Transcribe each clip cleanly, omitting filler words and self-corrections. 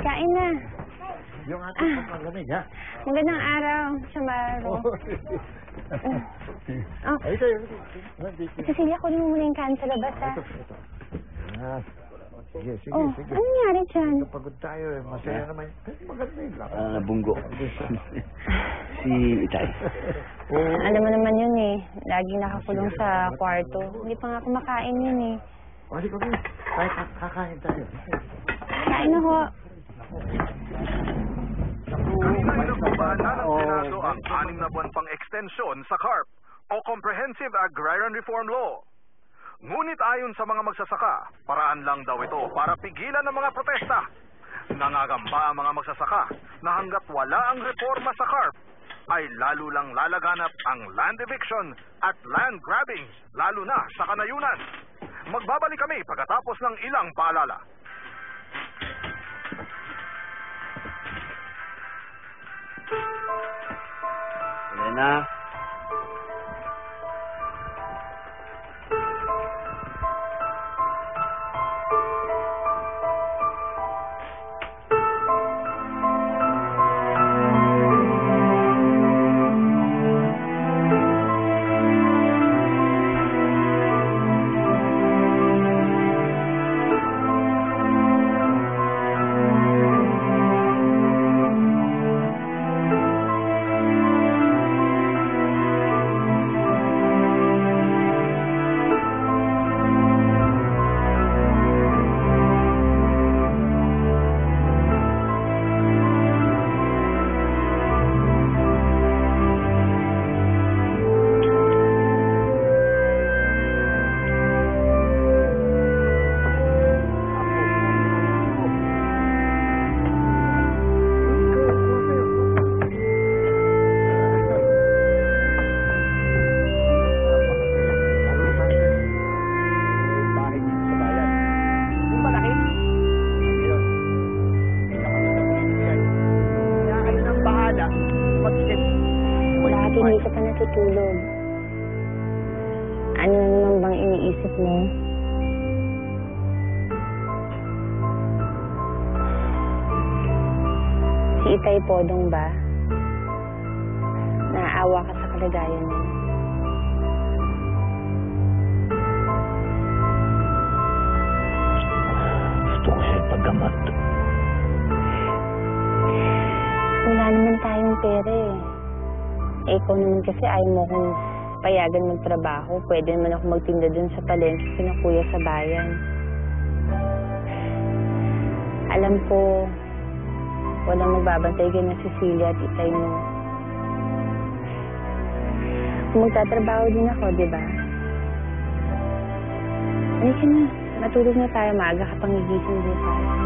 Kain na. Yung ating pagkalamig, ha? Magandang araw, Chamaro. Ay, kayo. Cecilia, kunin mo muna yung kain sa labas, ha? Ito. Sige. Ano nangyari dyan? Pagod tayo, eh. Masaya naman. Maganda yun lang. Bunggo. Si Itay. Alam mo naman yun, eh. Laging nakakulong sa kwarto. Hindi pa nga kumakain yun, eh. Wali kami. Kahit kakain tayo. Kain na ho. Kanina inaprobahan ng Senado ang 6 na buwan pang extensyon sa CARP o Comprehensive Agrarian Reform Law. Ngunit ayon sa mga magsasaka, paraan lang daw ito para pigilan ang mga protesta. Nangagamba ang mga magsasaka na hanggat wala ang reforma sa CARP, ay lalo lang lalaganap ang land eviction at land grabbing, lalo na sa kanayunan. Magbabalik kami pagkatapos ng ilang paalala. Elena. Hindi ka pa natutulog. Ano naman bang iniisip mo? Si Itay Podong ba? Naaawa ka sa kalagayan niya. Gusto ko siya paggamot. Wala naman tayong pera eh. Ikaw naman kasi ayaw mo kong payagan magtrabaho. Pwede naman ako magtinda dun sa palengke kina kuya sa bayan. Alam ko, walang magbabantay ka na Cecilia at Itay mo. Kung magtatrabaho din ako, di ba? Halika na. Matulog na tayo. Maaga ka pang gigising din tayo.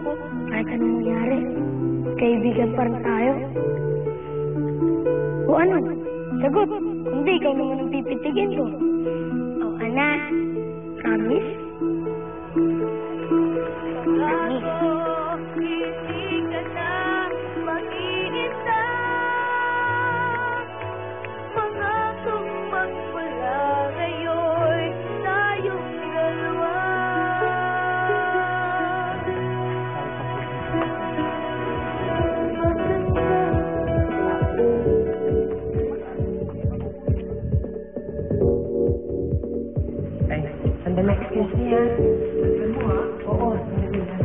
ko, kahit anong mangyari, kaibigan pa rin tayo. O ano? Sagot, kundi ikaw naman ang pipitigin ko. O anak, promise? Sandali, excuse me ha. Oo, sandali lang.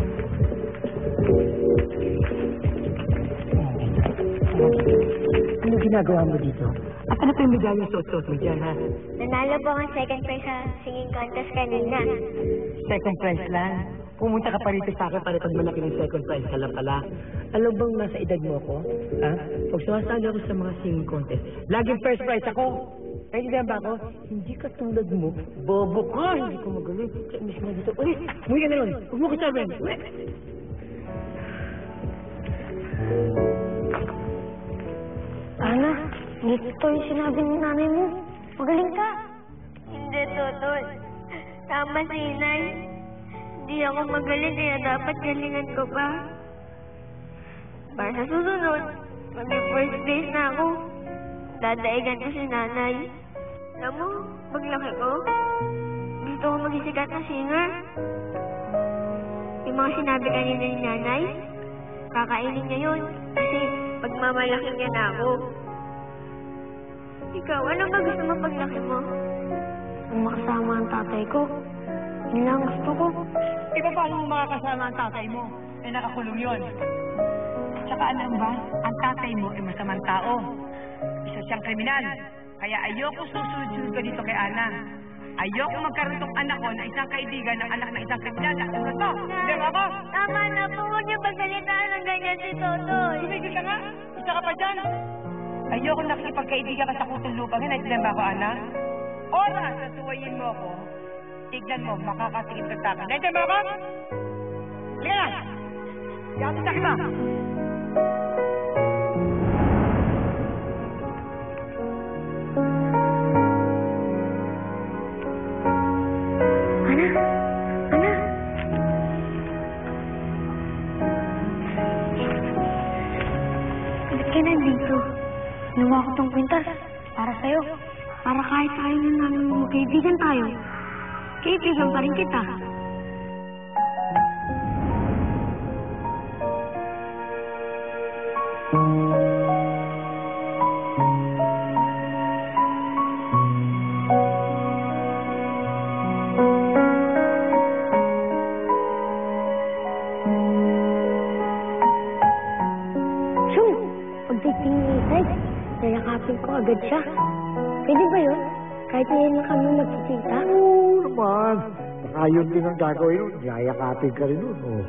Ano ginagawa mo dito? At ano pa yung medalya suot-suot mo dyan, ha? Nanalo po ang second prize sa singing contest kanina. Second prize lang. Pumunta ka pa rito sa akin para pag malaki ng second prize ka lang pala. Alam bang nasa edad mo ako? Ha? Pag sumasali ako sa mga singing contest, laging first prize ako. Naintindihan ba ako? Hindi ka tulad mo. Bobo ka! Hindi ko magaling. Kaya miss mo dito. Uy! Umuwi ka na ron! Huwag mo kasabing! Uwi! Ana, dito yung sinabi ng nanay mo. Magaling ka. Hindi, Totol. Tama si Inay. Hindi ako magaling kaya dapat galingan ko pa. Para sa susunod, mag-first place na ako. Dadaigan ko si Nanay. Alam mo, paglaki ko, gusto ko maging sikat na singer. Yung mga sinabi kanina ni Nanay, kakainin niya yun. Kasi pagmamalaki niya na ako. Ikaw, ano ba gusto mo paglaki mo? Ang makasama ang tatay ko. Yun lang gusto ko. Iba pa ang makakasama ang tatay mo? Eh, nakakulong yun. Tsaka alam ba, ang tatay mo ay masamang tao. Isa siyang kriminal. Kaya ayoko susunod-sunod ka dito kay Ana. Ayoko magkaroon tong anak ko na isang kaibigan ng anak ng isang kriminal. Nakulot mo! Hindi mo ako? Tama na po, huwag niyo pagalitaan ng ganyan si Totoy. Tumigil ka nga! Isa ka pa dyan! Ayoko nakikipagkaibigan ka sa kutong lupa. Naintindihan ba ako, Ana? Oras na suwayin mo ako, tignan mo, makakatingin ka sa akin. Naintindihan ba ako? Sige na! Yatin sa kita! Ana! Ana! Ba't ka nandito? Nawa ko tong kwintas para sa'yo. Para kahit tayo na namin magkaibigan tayo, kaibigan pa rin kita. Chum! Pagdating ni Itay, nayakapin ko agad siya. Pwede ba yun? Kahit ngayon lang kami magkikita? Oo naman. Baka yun din ang gagawin nun. Yayakapin ka rin nun. Oh.